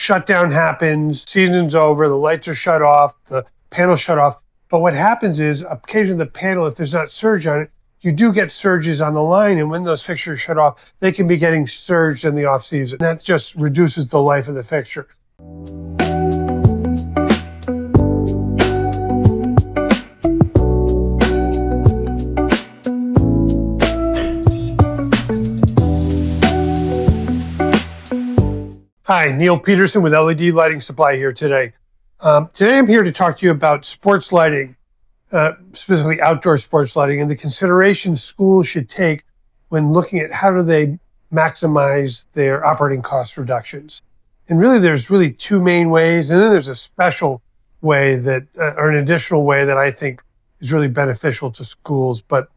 shutdown happens, season's over, the lights are shut off, the panel's shut off. But what happens is occasionally the panel, if there's not surge on it, you do get surges on the line. And when those fixtures shut off, they can be getting surged in the off season. That just reduces the life of the fixture. Hi, Neil Peterson with LED Lighting Supply here today. Today I'm here to talk to you about sports lighting, specifically outdoor sports lighting, and the considerations schools should take when looking at how do they maximize their operating cost reductions. And really there's two main ways, and then there's a special way that, or an additional way that I think is really beneficial to schools. But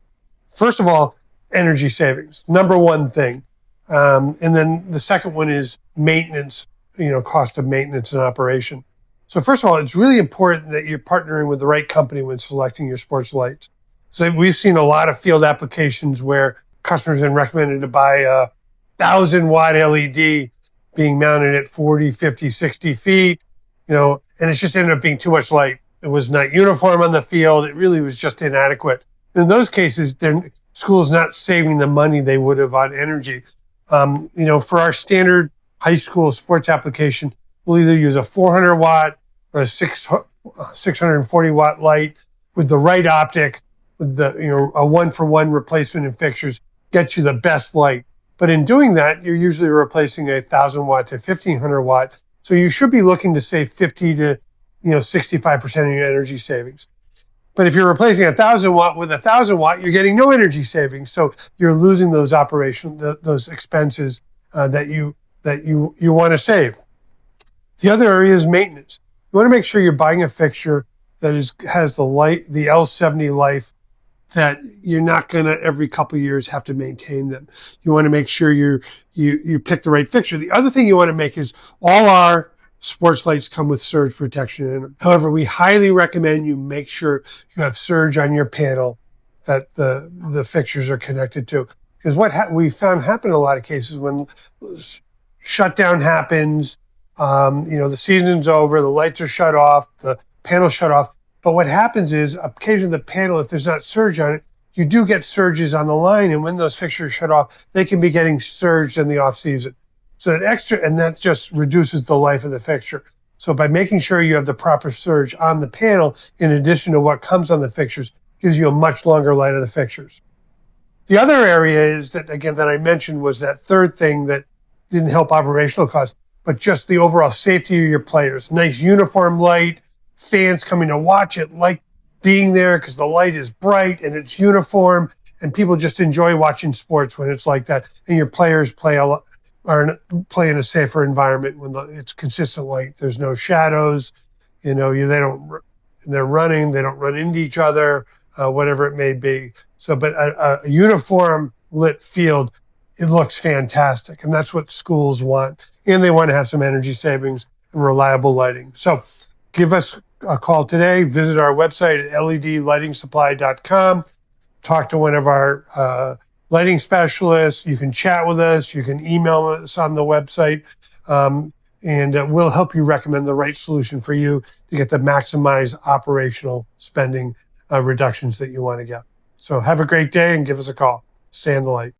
first of all, energy savings, number one thing. And then the second one is maintenance, cost of maintenance and operation. So first of all, it's really important that you're partnering with the right company when selecting your sports lights. So we've seen a lot of field applications where customers have been recommended to buy a 1,000-watt LED being mounted at 40, 50, 60 feet, and it's just ended up being too much light. It was not uniform on the field. It really was just inadequate. In those cases, school's not saving the money they would have on energy. For our standard high school sports application, we'll either use a 400-watt or a 640-watt light with the right optic, with a one-for-one replacement in fixtures, gets you the best light. But in doing that, you're usually replacing a 1,000-watt to 1,500-watt. So you should be looking to save 50 to 65% of your energy savings. But if you're replacing a 1,000-watt with a 1,000-watt, you're getting no energy savings. So you're losing those those expenses that you want to save. The other area is maintenance. You want to make sure you're buying a fixture that has the L70 life, that you're not going to every couple of years have to maintain them. You want to make sure you pick the right fixture. The other thing you want to make is all our sports lights come with surge protection in them. However, we highly recommend you make sure you have surge on your panel that the fixtures are connected to. Because what we found happen in a lot of cases when shutdown happens, the season's over, the lights are shut off, the panel's shut off. But what happens is occasionally the panel, if there's not surge on it, you do get surges on the line. And when those fixtures shut off, they can be getting surged in the off season. So that just reduces the life of the fixture. So by making sure you have the proper surge on the panel, in addition to what comes on the fixtures, gives you a much longer life of the fixtures. The other area is that I mentioned was that third thing that didn't help operational costs, but just the overall safety of your players. Nice uniform light, fans coming to watch it, like being there because the light is bright and it's uniform, and people just enjoy watching sports when it's like that. And your players play in a safer environment when it's consistent light. There's no shadows, they're running, they don't run into each other, whatever it may be. So, but a uniform lit field, it looks fantastic. And that's what schools want. And they want to have some energy savings and reliable lighting. So give us a call today. Visit our website at ledlightingsupply.com. Talk to one of our lighting specialists. You can chat with us. You can email us on the website. And we'll help you recommend the right solution for you to get the maximized operational spending reductions that you want to get. So have a great day and give us a call. Stay in the light.